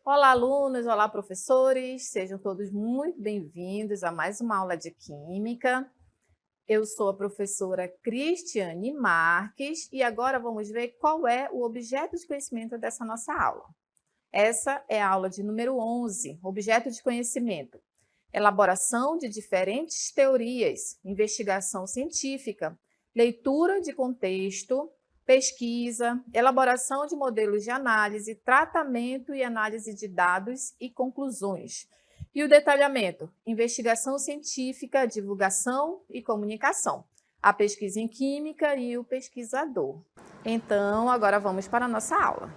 Olá, alunos! Olá, professores! Sejam todos muito bem-vindos a mais uma aula de Química. Eu sou a professora Cristiane Marques e agora vamos ver qual é o objeto de conhecimento dessa nossa aula. Essa é a aula de número 11, objeto de conhecimento. Elaboração de diferentes teorias, investigação científica, leitura de contexto, pesquisa, elaboração de modelos de análise, tratamento e análise de dados e conclusões. E o detalhamento, investigação científica, divulgação e comunicação. A pesquisa em química e o pesquisador. Então, agora vamos para a nossa aula.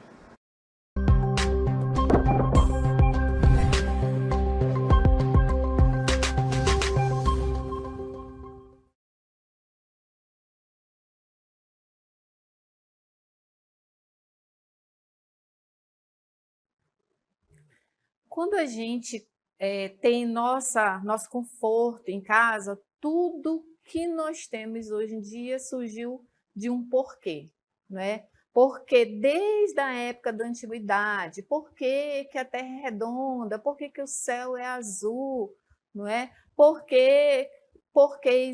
Quando a gente tem nosso conforto em casa, tudo que nós temos hoje em dia surgiu de um porquê, né? Porque desde a época da antiguidade, por que que a Terra é redonda? Por que que o céu é azul? Não é? Porquês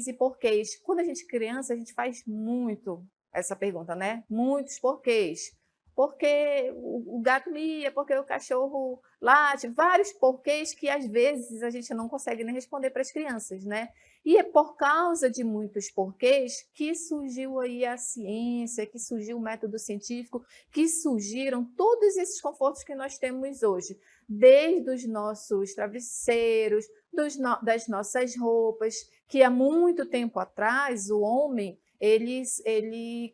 e porquês. Quando a gente é criança, a gente faz muito essa pergunta, né? Muitos porquês. Porque o gato mia, porque o cachorro late, vários porquês que às vezes a gente não consegue nem responder para as crianças, né? E é por causa de muitos porquês que surgiu aí a ciência, que surgiu o método científico, que surgiram todos esses confortos que nós temos hoje, desde os nossos travesseiros, das nossas roupas, que há muito tempo atrás o homem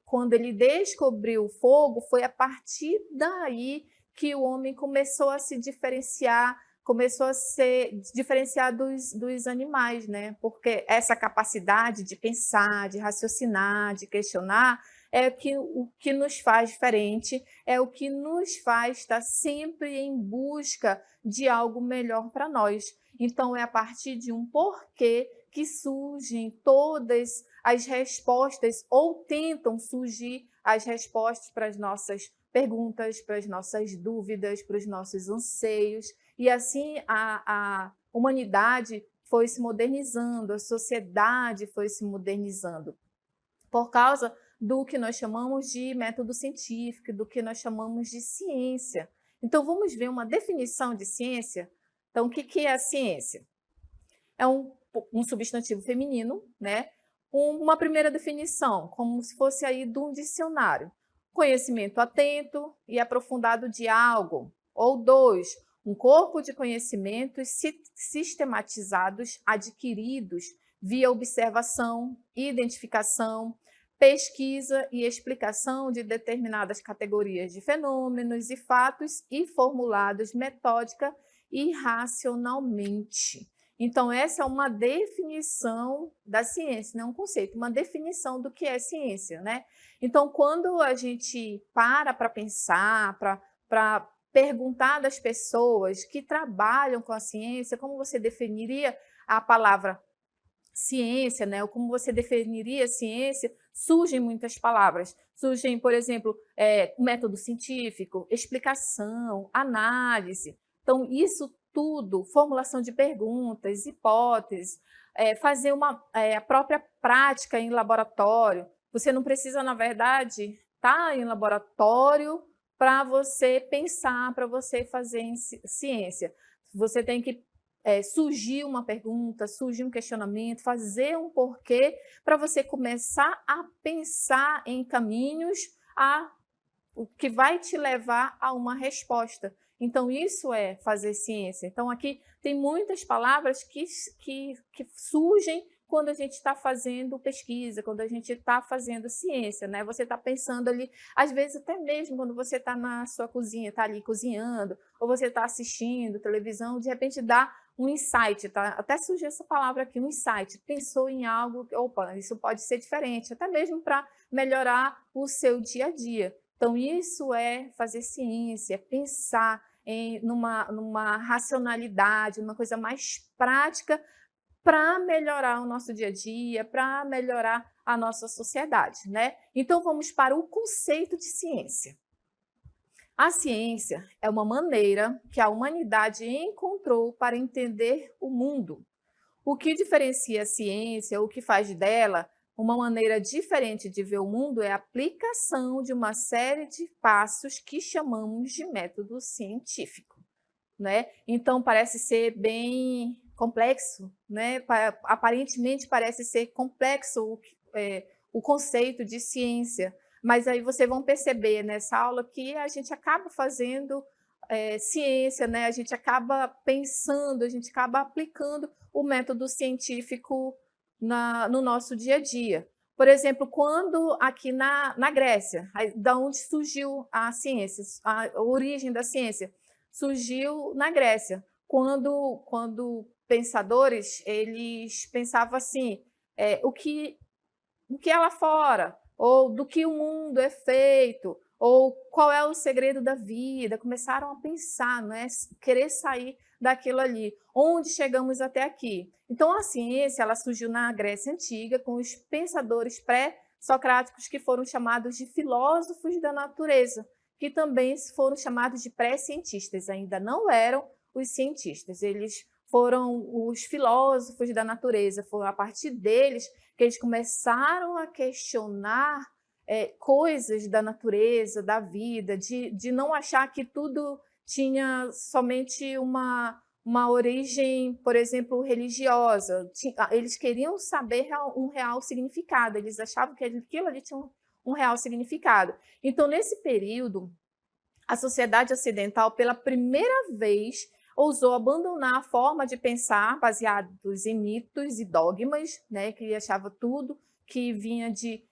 quando ele descobriu o fogo, foi a partir daí que o homem começou a se diferenciar, começou a se diferenciar dos animais, né? Porque essa capacidade de pensar, de raciocinar, de questionar, é o que nos faz diferente, é o que nos faz estar sempre em busca de algo melhor para nós. Então, é a partir de um porquê que surgem todas as respostas, ou tentam surgir as respostas para as nossas perguntas, para as nossas dúvidas, para os nossos anseios. E assim a humanidade foi se modernizando, a sociedade foi se modernizando, por causa do que nós chamamos de método científico, do que nós chamamos de ciência. Então, vamos ver uma definição de ciência? Então, o que é a ciência? É um substantivo feminino, né? Uma primeira definição, como se fosse aí de um dicionário. Conhecimento atento e aprofundado de algo. Ou dois, um corpo de conhecimentos sistematizados, adquiridos via observação, identificação, pesquisa e explicação de determinadas categorias de fenômenos e fatos e formulados metódica e racionalmente. Então, essa é uma definição da ciência, não é um conceito, uma definição do que é ciência, né? Então, quando a gente para pensar, para perguntar das pessoas que trabalham com a ciência, como você definiria a palavra ciência, né? Ou como você definiria ciência, surgem muitas palavras. Surgem, por exemplo, método científico, explicação, análise. Então, isso tudo, formulação de perguntas, hipóteses, fazer a própria prática em laboratório. Você não precisa, na verdade, estar em laboratório para você pensar, para você fazer ciência. Você tem que surgir uma pergunta, surgir um questionamento, fazer um porquê, para você começar a pensar em caminhos o que vai te levar a uma resposta. Então, isso é fazer ciência. Então, aqui tem muitas palavras que surgem quando a gente está fazendo pesquisa, quando a gente está fazendo ciência, né? Você está pensando ali, às vezes até mesmo quando você está na sua cozinha, está ali cozinhando, ou você está assistindo televisão, de repente dá um insight, tá? Até surgiu essa palavra aqui, um insight. Pensou em algo, opa, isso pode ser diferente, até mesmo para melhorar o seu dia a dia. Então, isso é fazer ciência, pensar numa racionalidade, numa coisa mais prática para melhorar o nosso dia a dia, para melhorar a nossa sociedade, né? Então, vamos para o conceito de ciência. A ciência é uma maneira que a humanidade encontrou para entender o mundo. O que diferencia a ciência, o que faz dela uma maneira diferente de ver o mundo é a aplicação de uma série de passos que chamamos de método científico, né? Então parece ser bem complexo, né? Aparentemente parece ser complexo o conceito de ciência, mas aí vocês vão perceber nessa aula que a gente acaba fazendo ciência, né? A gente acaba pensando, a gente acaba aplicando o método científico no nosso dia a dia. Por exemplo, quando aqui na Grécia, da onde surgiu a ciência, a origem da ciência, surgiu na Grécia, quando pensadores eles pensavam assim, o que é lá fora, ou do que o mundo é feito, ou qual é o segredo da vida, começaram a pensar, né? Querer sair daquilo ali, onde chegamos até aqui. Então a ciência ela surgiu na Grécia Antiga com os pensadores pré-socráticos que foram chamados de filósofos da natureza, que também foram chamados de pré-cientistas, ainda não eram os cientistas, eles foram os filósofos da natureza, foi a partir deles que eles começaram a questionar coisas da natureza, da vida, de não achar que tudo tinha somente uma origem, por exemplo, religiosa. Eles queriam saber um real significado, eles achavam que aquilo ali tinha um real significado. Então, nesse período, a sociedade ocidental, pela primeira vez, ousou abandonar a forma de pensar baseados em mitos e dogmas, né, que ele achava tudo que vinha de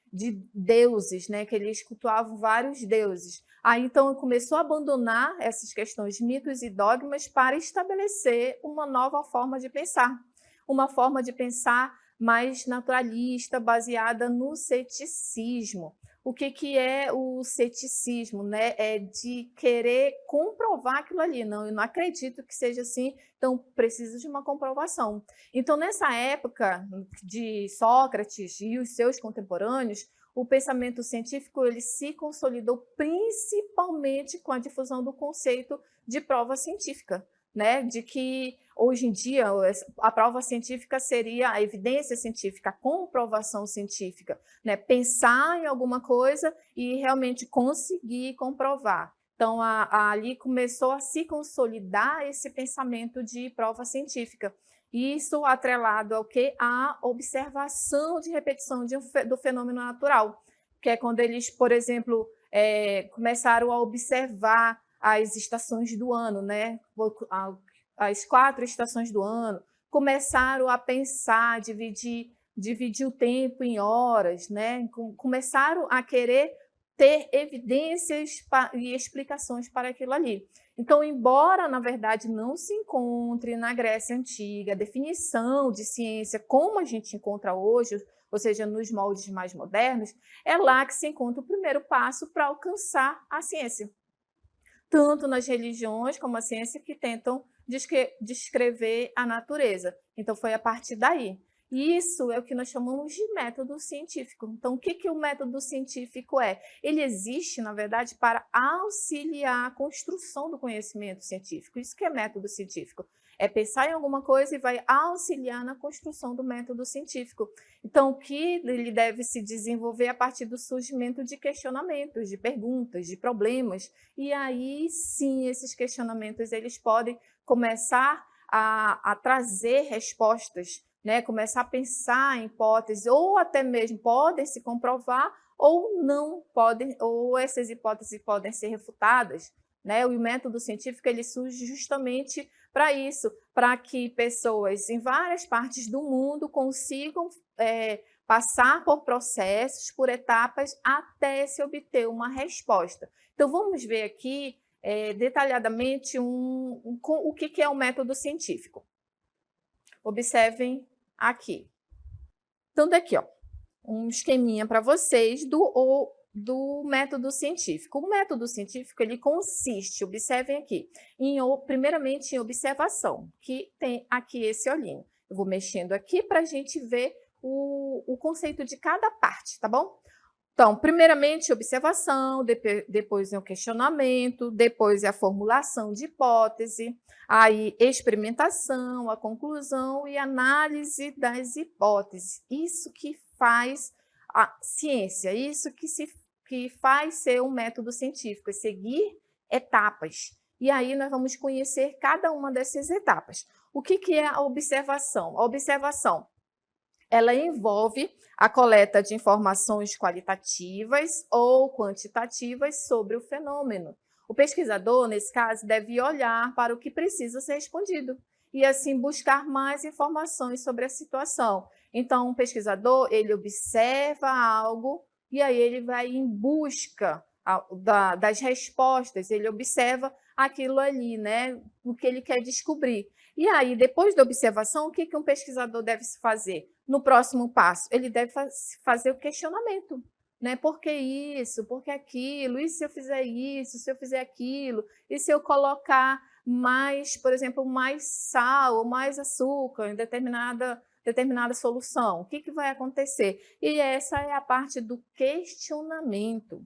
deuses, né, que eles cultuavam vários deuses. Aí então começou a abandonar essas questões de mitos e dogmas para estabelecer uma nova forma de pensar, uma forma de pensar mais naturalista, baseada no ceticismo. O que é o ceticismo, né? É de querer comprovar aquilo ali. Não, eu não acredito que seja assim, então preciso de uma comprovação. Então, nessa época de Sócrates e os seus contemporâneos, o pensamento científico ele se consolidou principalmente com a difusão do conceito de prova científica, né? De que hoje em dia a prova científica seria a evidência científica, a comprovação científica, né? Pensar em alguma coisa e realmente conseguir comprovar. Então, ali começou a se consolidar esse pensamento de prova científica. Isso atrelado ao quê? À observação de repetição do fenômeno natural, que é quando eles, por exemplo, começaram a observar as estações do ano, né? As 4 estações do ano, começaram a pensar, dividir o tempo em horas, né? Começaram a querer ter evidências e explicações para aquilo ali. Então, embora, na verdade, não se encontre na Grécia Antiga a definição de ciência como a gente encontra hoje, ou seja, nos moldes mais modernos, é lá que se encontra o primeiro passo para alcançar a ciência. Tanto nas religiões como a ciência que tentam descrever a natureza. Então, foi a partir daí. Isso é o que nós chamamos de método científico. Então, o que o método científico é? Ele existe, na verdade, para auxiliar a construção do conhecimento científico. Isso que é método científico. É pensar em alguma coisa e vai auxiliar na construção do método científico. Então, o que ele deve se desenvolver a partir do surgimento de questionamentos, de perguntas, de problemas. E aí, sim, esses questionamentos eles podem começar a trazer respostas, né? Começar a pensar em hipóteses, ou até mesmo podem se comprovar, ou não podem, ou essas hipóteses podem ser refutadas, né? O método científico ele surge justamente para isso, para que pessoas em várias partes do mundo consigam passar por processos, por etapas, até se obter uma resposta. Então, vamos ver aqui detalhadamente o que é o método científico. Observem aqui. Então, daqui, ó, um esqueminha para vocês do método científico. O método científico ele consiste, observem aqui, primeiramente em observação, que tem aqui esse olhinho. Eu vou mexendo aqui para a gente ver o conceito de cada parte, tá bom? Então, primeiramente, observação, depois é o questionamento, depois é a formulação de hipótese, aí experimentação, a conclusão e análise das hipóteses. Isso que faz a ciência, que faz ser um método científico, é seguir etapas. E aí nós vamos conhecer cada uma dessas etapas. O que é a observação? A observação, ela envolve a coleta de informações qualitativas ou quantitativas sobre o fenômeno. O pesquisador, nesse caso, deve olhar para o que precisa ser respondido e, assim, buscar mais informações sobre a situação. Então, um pesquisador, ele observa algo e aí ele vai em busca das respostas, ele observa aquilo ali, né, o que ele quer descobrir. E aí, depois da observação, o que um pesquisador deve fazer? No próximo passo, ele deve fazer o questionamento, né? Por que isso? Por que aquilo? E se eu fizer isso? Se eu fizer aquilo? E se eu colocar mais, por exemplo, mais sal ou mais açúcar em determinada solução? O que vai acontecer? E essa é a parte do questionamento.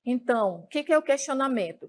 Então, o que é o questionamento?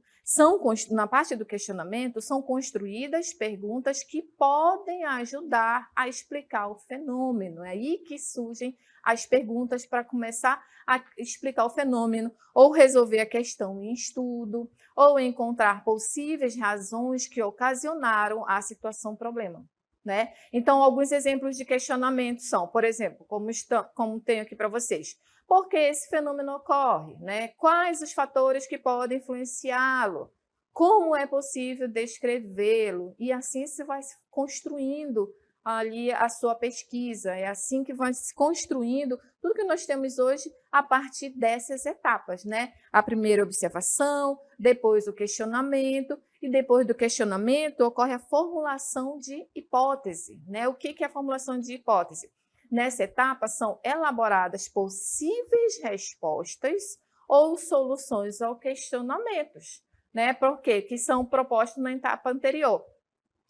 Na parte do questionamento, são construídas perguntas que podem ajudar a explicar o fenômeno. É aí que surgem as perguntas para começar a explicar o fenômeno, ou resolver a questão em estudo, ou encontrar possíveis razões que ocasionaram a situação problema. Né? Então, alguns exemplos de questionamento são, por exemplo, como tenho aqui para vocês, por que esse fenômeno ocorre? Né? Quais os fatores que podem influenciá-lo? Como é possível descrevê-lo? E assim se vai construindo ali a sua pesquisa. É assim que vai se construindo tudo que nós temos hoje a partir dessas etapas. Né? A primeira observação, depois o questionamento, e depois do questionamento ocorre a formulação de hipótese. Né? O que é a formulação de hipótese? Nessa etapa são elaboradas possíveis respostas ou soluções aos questionamentos, né? Porque que são propostos na etapa anterior.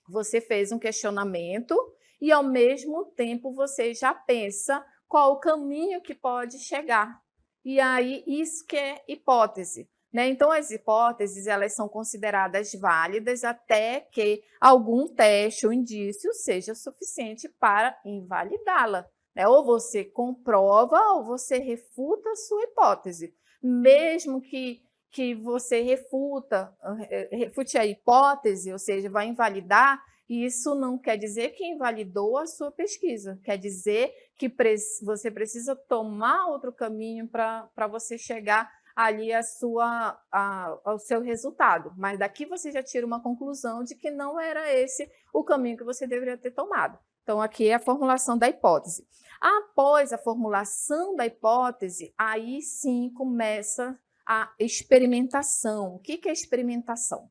Você fez um questionamento e, ao mesmo tempo, você já pensa qual o caminho que pode chegar. E aí, isso que é hipótese. Né? Então, as hipóteses elas são consideradas válidas até que algum teste ou indício seja suficiente para invalidá-la. Né? Ou você comprova ou você refuta a sua hipótese. Mesmo que você refute a hipótese, ou seja, vai invalidar, isso não quer dizer que invalidou a sua pesquisa, quer dizer que você precisa tomar outro caminho para você chegar ali ao seu resultado. Mas daqui você já tira uma conclusão de que não era esse o caminho que você deveria ter tomado. Então, aqui é a formulação da hipótese. Após a formulação da hipótese, aí sim começa a experimentação. O que é experimentação?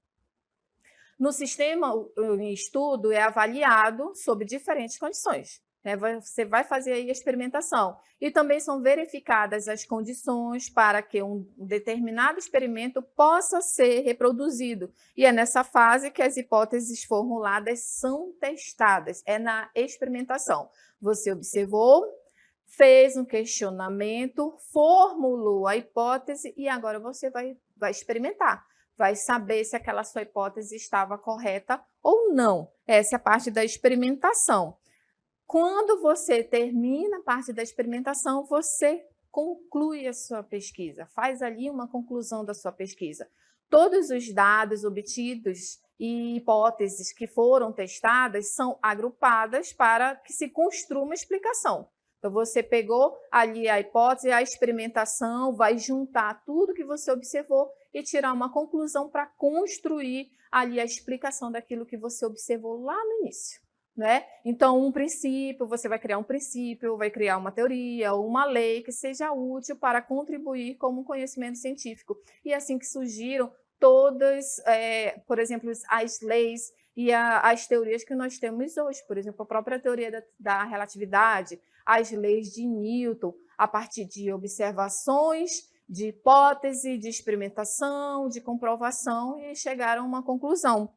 No sistema, o estudo é avaliado sob diferentes condições. Né? Você vai fazer aí a experimentação. E também são verificadas as condições para que um determinado experimento possa ser reproduzido. E é nessa fase que as hipóteses formuladas são testadas, é na experimentação. Você observou, fez um questionamento, formulou a hipótese e agora você vai experimentar. Vai saber se aquela sua hipótese estava correta ou não. Essa é a parte da experimentação. Quando você termina a parte da experimentação, você conclui a sua pesquisa, faz ali uma conclusão da sua pesquisa. Todos os dados obtidos e hipóteses que foram testadas são agrupadas para que se construa uma explicação. Então, você pegou ali a hipótese, a experimentação, vai juntar tudo que você observou e tirar uma conclusão para construir ali a explicação daquilo que você observou lá no início. Né? Então, um princípio, você vai criar um princípio, vai criar uma teoria ou uma lei que seja útil para contribuir como conhecimento científico. E assim que surgiram todas, por exemplo, as leis e as teorias que nós temos hoje. Por exemplo, a própria teoria da relatividade, as leis de Newton, a partir de observações, de hipótese, de experimentação, de comprovação e chegaram a uma conclusão.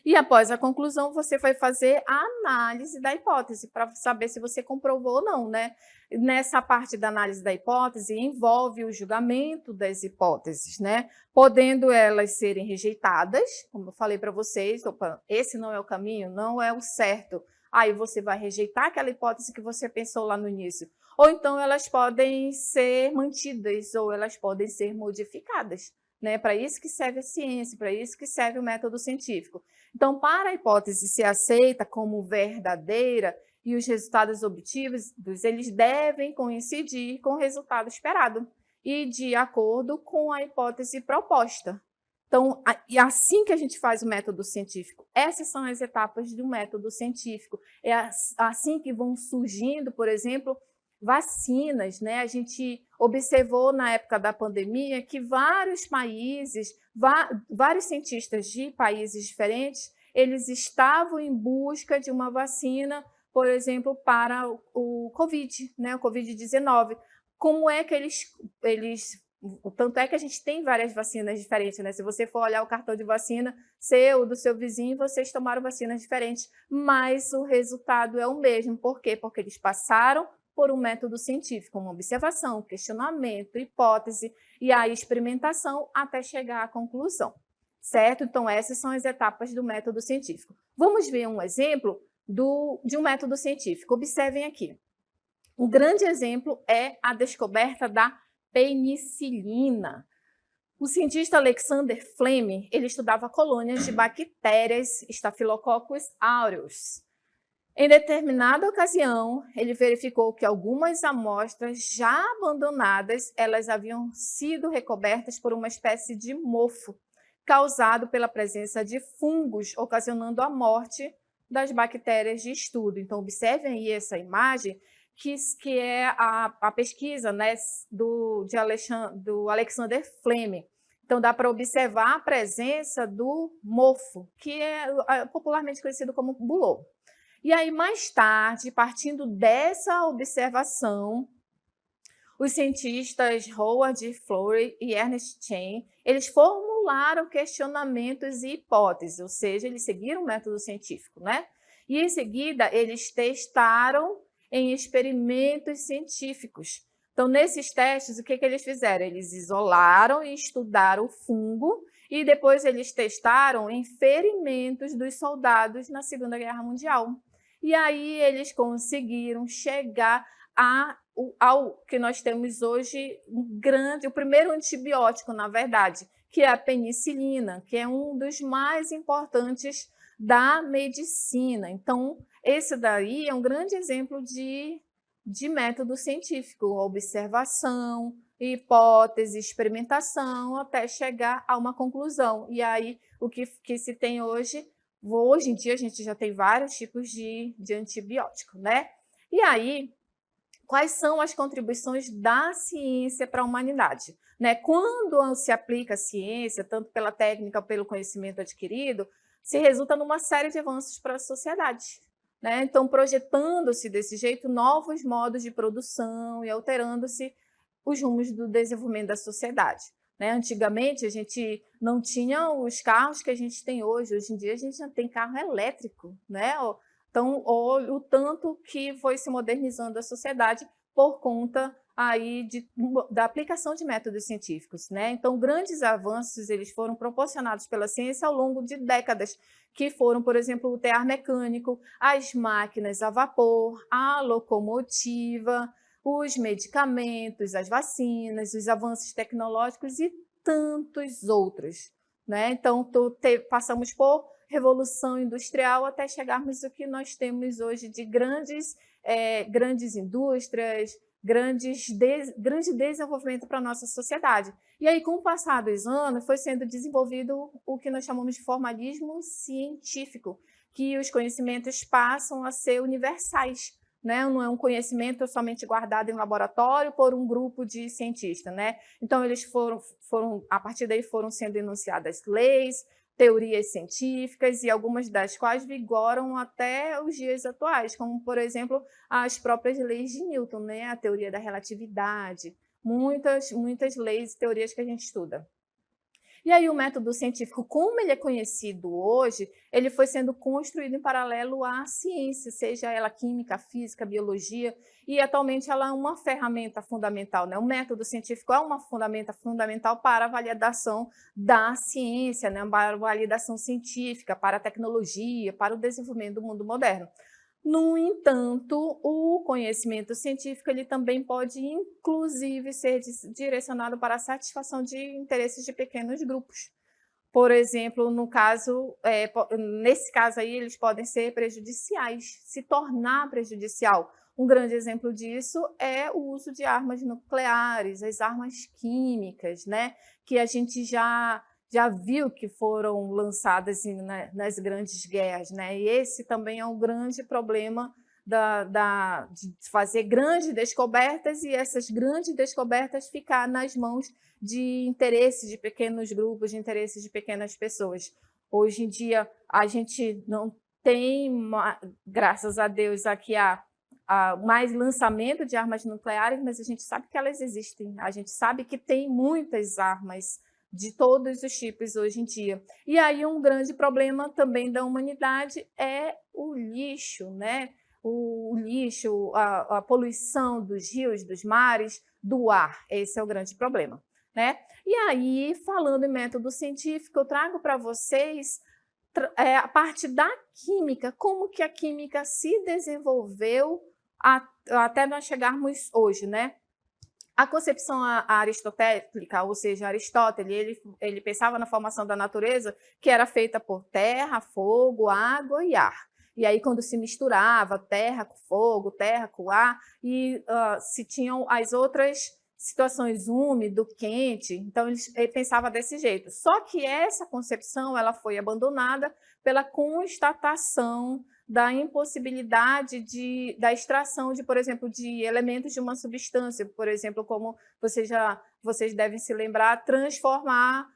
E após a conclusão, você vai fazer a análise da hipótese para saber se você comprovou ou não, né? Nessa parte da análise da hipótese envolve o julgamento das hipóteses, né? Podendo elas serem rejeitadas, como eu falei para vocês, opa, esse não é o caminho, não é o certo. Aí você vai rejeitar aquela hipótese que você pensou lá no início. Ou então elas podem ser mantidas ou elas podem ser modificadas, né? Para isso que serve a ciência, para isso que serve o método científico. Então, para a hipótese ser aceita como verdadeira e os resultados obtidos, eles devem coincidir com o resultado esperado e de acordo com a hipótese proposta. Então, e assim que a gente faz o método científico, essas são as etapas do método científico. É assim que vão surgindo, por exemplo, vacinas, né? A gente observou na época da pandemia que vários países, vários cientistas de países diferentes, eles estavam em busca de uma vacina, por exemplo, para o Covid, né? O Covid-19. Como é que tanto é que a gente tem várias vacinas diferentes, né? Se você for olhar o cartão de vacina seu, do seu vizinho, vocês tomaram vacinas diferentes, mas o resultado é o mesmo. Por quê? Porque eles passaram por um método científico, uma observação, questionamento, hipótese e a experimentação até chegar à conclusão, certo? Então, essas são as etapas do método científico. Vamos ver um exemplo de um método científico. Observem aqui. Um grande exemplo é a descoberta da penicilina. O cientista Alexander Fleming, ele estudava colônias de bactérias Staphylococcus aureus. Em determinada ocasião, ele verificou que algumas amostras já abandonadas, elas haviam sido recobertas por uma espécie de mofo, causado pela presença de fungos, ocasionando a morte das bactérias de estudo. Então, observem aí essa imagem, que é a pesquisa, né, do Alexander Fleming. Então, dá para observar a presença do mofo, que é popularmente conhecido como bulô. E aí, mais tarde, partindo dessa observação, os cientistas Howard Florey e Ernest Chain, eles formularam questionamentos e hipóteses, ou seja, eles seguiram o método científico, né? E em seguida, eles testaram em experimentos científicos. Então, nesses testes, o que eles fizeram? Eles isolaram e estudaram o fungo e depois eles testaram em ferimentos dos soldados na Segunda Guerra Mundial. E aí eles conseguiram chegar ao que nós temos hoje, o primeiro antibiótico, na verdade, que é a penicilina, que é um dos mais importantes da medicina. Então, esse daí é um grande exemplo de método científico, observação, hipótese, experimentação, até chegar a uma conclusão. E aí, o que se tem hoje em dia, a gente já tem vários tipos de antibiótico, né? E aí, quais são as contribuições da ciência para a humanidade? Né? Quando se aplica a ciência, tanto pela técnica, pelo conhecimento adquirido, se resulta numa série de avanços para a sociedade. Né? Então, projetando-se desse jeito novos modos de produção e alterando-se os rumos do desenvolvimento da sociedade. Né? Antigamente, a gente não tinha os carros que a gente tem hoje. Hoje em dia, a gente já tem carro elétrico. Né? Então, o tanto que foi se modernizando a sociedade por conta aí da aplicação de métodos científicos. Né? Então, grandes avanços eles foram proporcionados pela ciência ao longo de décadas, que foram, por exemplo, o tear mecânico, as máquinas a vapor, a locomotiva, os medicamentos, as vacinas, os avanços tecnológicos e tantos outros. Né? Então, passamos por revolução industrial até chegarmos ao que nós temos hoje de grandes indústrias, grande desenvolvimento para a nossa sociedade. E aí, com o passar dos anos, foi sendo desenvolvido o que nós chamamos de formalismo científico, que os conhecimentos passam a ser universais. Né? Não é um conhecimento somente guardado em laboratório por um grupo de cientistas. Né? Então, eles a partir daí foram sendo enunciadas leis, teorias científicas, e algumas das quais vigoram até os dias atuais, como, por exemplo, as próprias leis de Newton, né? A teoria da relatividade, muitas leis e teorias que a gente estuda. E aí o método científico, como ele é conhecido hoje, ele foi sendo construído em paralelo à ciência, seja ela química, física, biologia, e atualmente ela é uma ferramenta fundamental, né? O método científico é uma ferramenta fundamental para a validação da ciência, né? Para a validação científica, para a tecnologia, para o desenvolvimento do mundo moderno. No entanto, o conhecimento científico ele também pode, inclusive, ser direcionado para a satisfação de interesses de pequenos grupos. Por exemplo, nesse caso aí, eles podem ser prejudiciais, se tornar prejudicial. Um grande exemplo disso é o uso de armas nucleares, as armas químicas, né? Que a gente já viu que foram lançadas nas grandes guerras, né? E esse também é um grande problema de fazer grandes descobertas e essas grandes descobertas ficar nas mãos de interesses de pequenos grupos, de interesses de pequenas pessoas. Hoje em dia, a gente não tem, graças a Deus, aqui mais lançamento de armas nucleares, mas a gente sabe que elas existem, a gente sabe que tem muitas armas de todos os tipos hoje em dia. E aí um grande problema também da humanidade é o lixo, né? O lixo, a poluição dos rios, dos mares, do ar. Esse é o grande problema, né? E aí, falando em método científico, eu trago para vocês a parte da química, como que a química se desenvolveu até nós chegarmos hoje, né? A concepção aristotélica, ou seja, Aristóteles, ele pensava na formação da natureza que era feita por terra, fogo, água e ar. E aí, quando se misturava terra com fogo, terra com ar, e se tinham as outras situações úmido, quente, então ele pensava desse jeito. Só que essa concepção ela foi abandonada pela constatação da impossibilidade da extração de, por exemplo, de elementos de uma substância, por exemplo, como vocês devem se lembrar, transformar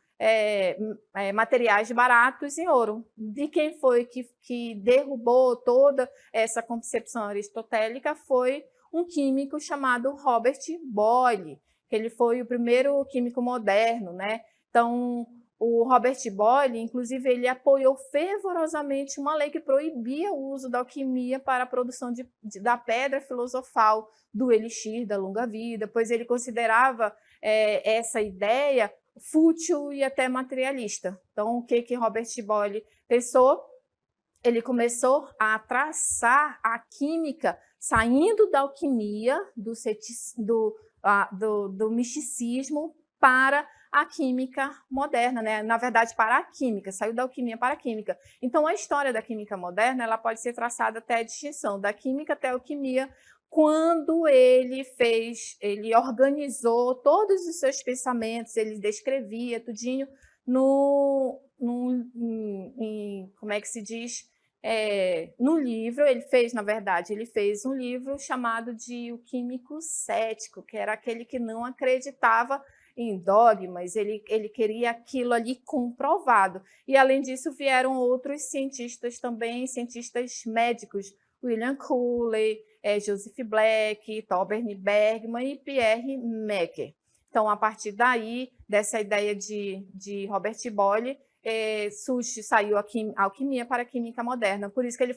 materiais baratos em ouro. De quem foi que derrubou toda essa concepção aristotélica foi um químico chamado Robert Boyle, que ele foi o primeiro químico moderno, né? Então, o Robert Boyle, inclusive, ele apoiou fervorosamente uma lei que proibia o uso da alquimia para a produção da pedra filosofal, do elixir da longa-vida, pois ele considerava essa ideia fútil e até materialista. Então, o que Robert Boyle pensou? Ele começou a traçar a química saindo da alquimia, do misticismo, para a química moderna, né? Na verdade, para a química, saiu da alquimia para a química. Então, a história da química moderna ela pode ser traçada até a distinção da química até a alquimia, quando ele organizou todos os seus pensamentos, ele descrevia tudinho como é que se diz? No livro, ele fez um livro chamado de O Químico Cético, que era aquele que não acreditava em dogmas, ele queria aquilo ali comprovado. E, além disso, vieram outros cientistas também, cientistas médicos, William Cooley, Joseph Black, Torbern Bergman e Pierre Mecker. Então, a partir daí, dessa ideia de Robert Boyle, saiu a alquimia para a química moderna. Por isso que ele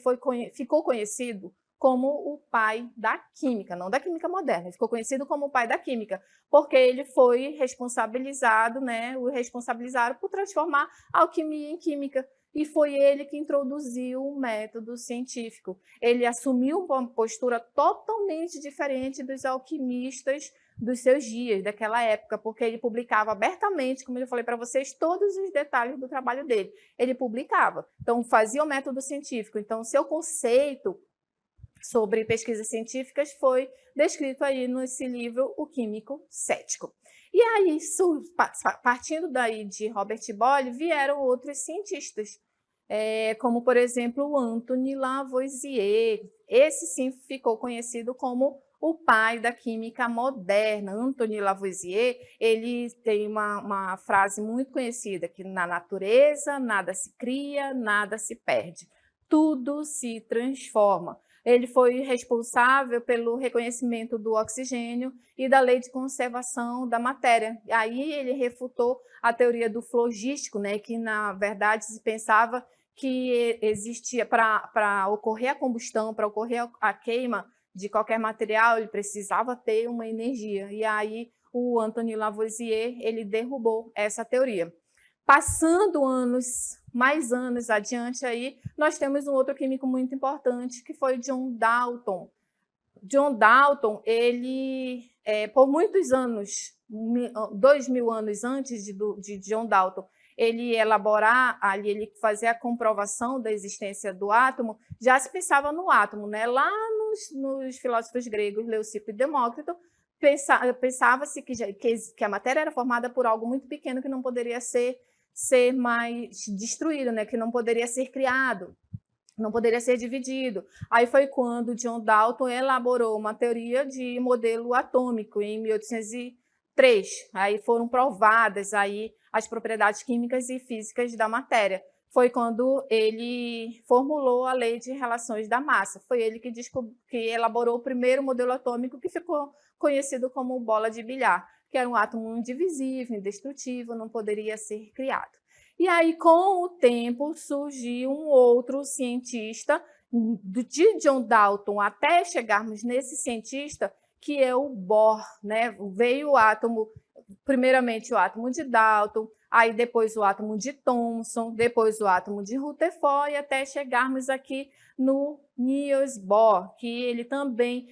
ficou conhecido como o pai da química, não da química moderna. Ele ficou conhecido como o pai da química, porque ele foi responsabilizado, né? O responsabilizaram por transformar a alquimia em química. E foi ele que introduziu o método científico. Ele assumiu uma postura totalmente diferente dos alquimistas dos seus dias, daquela época, porque ele publicava abertamente, como eu falei para vocês, todos os detalhes do trabalho dele. Ele publicava, então fazia o método científico. Então, o seu conceito sobre pesquisas científicas foi descrito aí nesse livro, O Químico Cético. E aí, partindo daí de Robert Boyle, vieram outros cientistas, como, por exemplo, o Antoine Lavoisier. Esse, sim, ficou conhecido como o pai da química moderna. Antoine Lavoisier, ele tem uma frase muito conhecida, que na natureza nada se cria, nada se perde. Tudo se transforma. ele foi responsável pelo reconhecimento do oxigênio e da lei de conservação da matéria. E aí ele refutou a teoria do flogístico, né, que na verdade se pensava que existia para ocorrer a combustão, para ocorrer a queima de qualquer material, ele precisava ter uma energia. E aí o Antoine Lavoisier, ele derrubou essa teoria. Passando mais anos adiante aí, nós temos um outro químico muito importante, que foi John Dalton. John Dalton, ele, por muitos anos, 2000 anos antes de John Dalton, ele elaborar, ali, ele fazer a comprovação da existência do átomo, já se pensava no átomo, né? Lá nos filósofos gregos, Leucipo e Demócrito, pensava-se que a matéria era formada por algo muito pequeno que não poderia ser mais destruído, né? Que não poderia ser criado, não poderia ser dividido. Aí foi quando John Dalton elaborou uma teoria de modelo atômico em 1803. Aí foram provadas aí as propriedades químicas e físicas da matéria. Foi quando ele formulou a lei de relações da massa. Foi ele que elaborou o primeiro modelo atômico, que ficou conhecido como bola de bilhar, que era um átomo indivisível, indestrutível, não poderia ser criado. E aí, com o tempo, surgiu um outro cientista, de John Dalton até chegarmos nesse cientista, que é o Bohr, né? Veio o átomo, primeiramente o átomo de Dalton, aí depois o átomo de Thomson, depois o átomo de Rutherford, e até chegarmos aqui no Niels Bohr, que ele também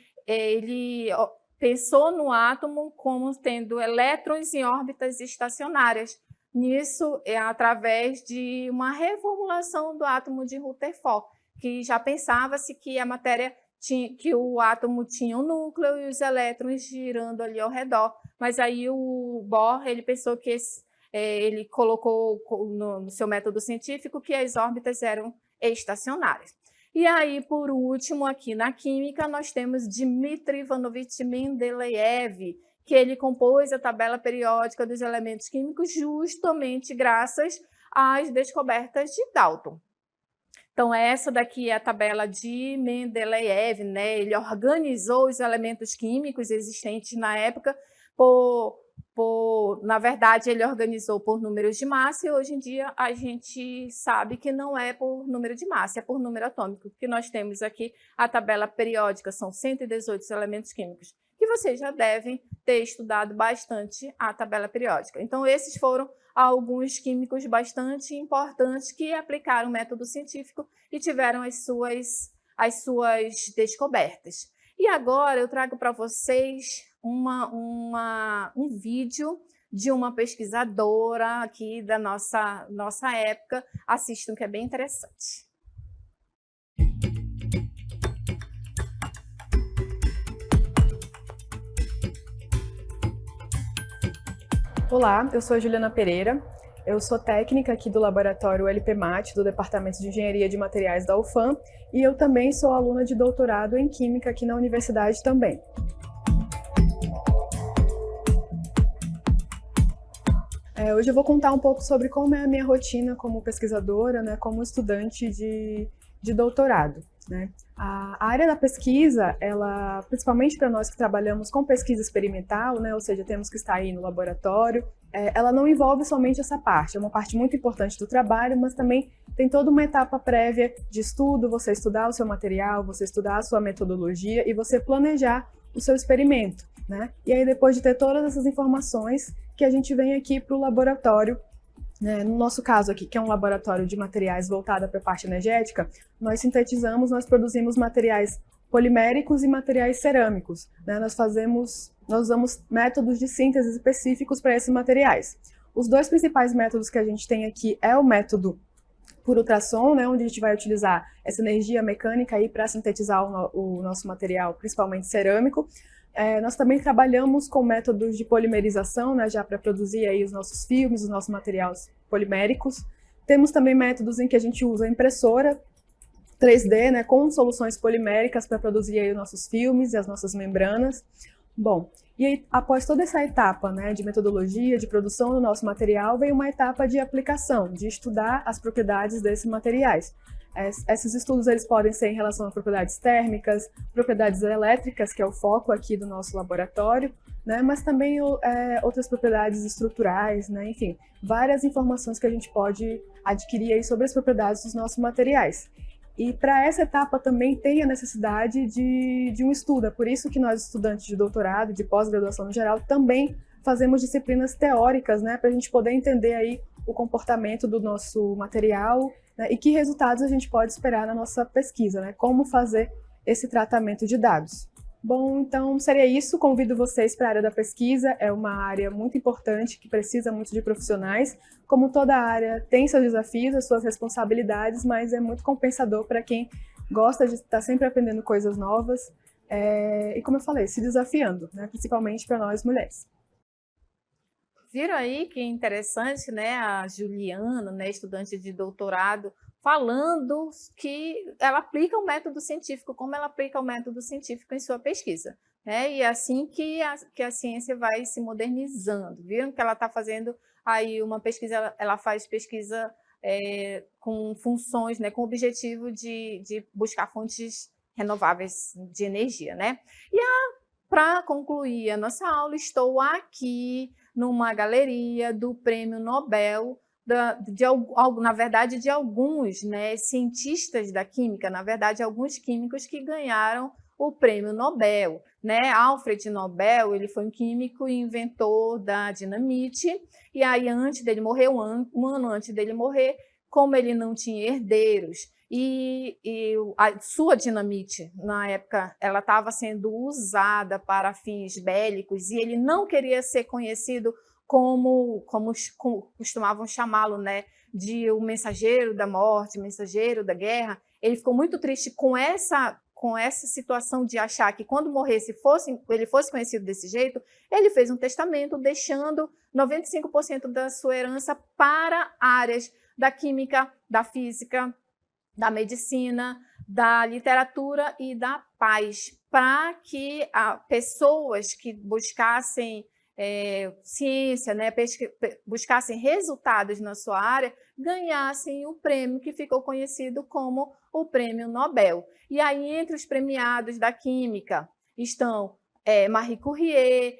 pensou no átomo como tendo elétrons em órbitas estacionárias. Nisso é através de uma reformulação do átomo de Rutherford, que já pensava-se que a matéria que o átomo tinha um núcleo e os elétrons girando ali ao redor. Mas aí o Bohr, ele pensou que ele colocou no seu método científico que as órbitas eram estacionárias. E aí, por último, aqui na química, nós temos Dmitry Ivanovich Mendeleev, que ele compôs a tabela periódica dos elementos químicos justamente graças às descobertas de Dalton. Então, essa daqui é a tabela de Mendeleev, né? Ele organizou os elementos químicos existentes na época na verdade, ele organizou por números de massa, e hoje em dia a gente sabe que não é por número de massa, é por número atômico, que nós temos aqui a tabela periódica, são 118 elementos químicos, que vocês já devem ter estudado bastante a tabela periódica. Então, esses foram alguns químicos bastante importantes que aplicaram o método científico e tiveram as suas descobertas. E agora eu trago para vocês um vídeo de uma pesquisadora aqui da nossa época. Assistam, que é bem interessante. Olá, eu sou a Juliana Pereira, eu sou técnica aqui do laboratório LPMAT, do Departamento de Engenharia de Materiais da UFAM, e eu também sou aluna de doutorado em Química aqui na universidade também. Hoje eu vou contar um pouco sobre como é a minha rotina como pesquisadora, né, como estudante de doutorado, né? A área da pesquisa, ela, principalmente para nós que trabalhamos com pesquisa experimental, né, ou seja, temos que estar aí no laboratório, ela não envolve somente essa parte, é uma parte muito importante do trabalho, mas também tem toda uma etapa prévia de estudo, você estudar o seu material, você estudar a sua metodologia e você planejar o seu experimento, né? E aí, depois de ter todas essas informações, que a gente vem aqui para o laboratório, né? No nosso caso aqui, que é um laboratório de materiais voltado para a parte energética, nós produzimos materiais poliméricos e materiais cerâmicos, né? Nós usamos métodos de síntese específicos para esses materiais. Os dois principais métodos que a gente tem aqui é o método por ultrassom, né, onde a gente vai utilizar essa energia mecânica para sintetizar o nosso material, principalmente cerâmico. Nós também trabalhamos com métodos de polimerização, né, já para produzir aí os nossos filmes, os nossos materiais poliméricos. Temos também métodos em que a gente usa impressora 3D, né, com soluções poliméricas para produzir aí os nossos filmes e as nossas membranas. Bom, e aí, após toda essa etapa, né, de metodologia, de produção do nosso material, vem uma etapa de aplicação, de estudar as propriedades desses materiais. Esses estudos eles podem ser em relação a propriedades térmicas, propriedades elétricas, que é o foco aqui do nosso laboratório, né? Mas também outras propriedades estruturais, né? Enfim, várias informações que a gente pode adquirir aí sobre as propriedades dos nossos materiais. E para essa etapa também tem a necessidade de um estudo. É por isso que nós, estudantes de doutorado, de pós-graduação no geral, também fazemos disciplinas teóricas, né? Para a gente poder entender aí o comportamento do nosso material, né? E que resultados a gente pode esperar na nossa pesquisa, né? Como fazer esse tratamento de dados. Bom, então seria isso. Convido vocês para a área da pesquisa. É uma área muito importante, que precisa muito de profissionais. Como toda área, tem seus desafios, as suas responsabilidades, mas é muito compensador para quem gosta de estar sempre aprendendo coisas novas. E como eu falei, se desafiando, né? Principalmente para nós mulheres. Viram aí que interessante, né? A Juliana, né, estudante de doutorado, falando que ela aplica o método científico, como ela aplica o método científico em sua pesquisa, né? E é assim que a ciência vai se modernizando. Viram que ela está fazendo aí uma pesquisa, ela faz pesquisa com funções, né, com o objetivo de buscar fontes renováveis de energia, né? E para concluir a nossa aula, estou aqui numa galeria do Prêmio Nobel, na verdade, de alguns, né, cientistas da química, na verdade, alguns químicos que ganharam o Prêmio Nobel, né? Alfred Nobel, ele foi um químico e inventor da dinamite, e aí antes dele morrer, um ano antes dele morrer, como ele não tinha herdeiros, e a sua dinamite, na época, ela estava sendo usada para fins bélicos, e ele não queria ser conhecido como costumavam chamá-lo, né, de o mensageiro da morte, mensageiro da guerra. Ele ficou muito triste com essa situação de achar que quando morresse ele fosse conhecido desse jeito. Ele fez um testamento deixando 95% da sua herança para áreas da química, da física, da medicina, da literatura e da paz, para que pessoas que buscassem ciência, né, buscassem resultados na sua área, ganhassem o prêmio que ficou conhecido como o Prêmio Nobel. E aí, entre os premiados da química, estão Marie Curie,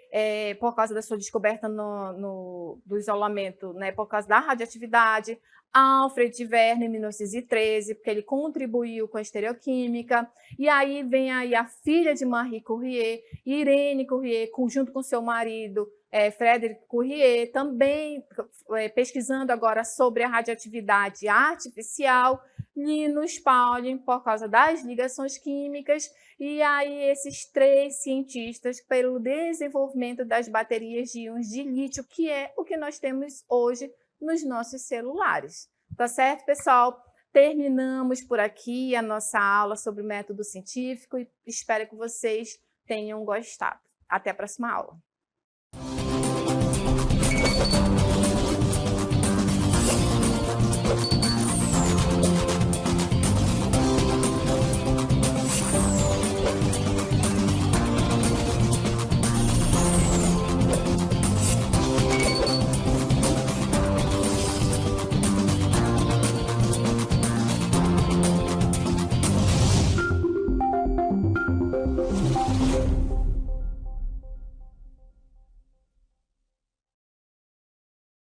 por causa da sua descoberta do isolamento, né, por causa da radioatividade, Alfred Wegener, em 1913, porque ele contribuiu com a estereoquímica, e aí vem aí a filha de Marie Curie, Irene Curie, junto com seu marido, Frédéric Curie, também pesquisando agora sobre a radioatividade artificial, Linus Pauling, por causa das ligações químicas, e aí esses 3 cientistas pelo desenvolvimento das baterias de íons de lítio, que é o que nós temos hoje nos nossos celulares. Tá certo, pessoal? Terminamos por aqui a nossa aula sobre o método científico e espero que vocês tenham gostado. Até a próxima aula.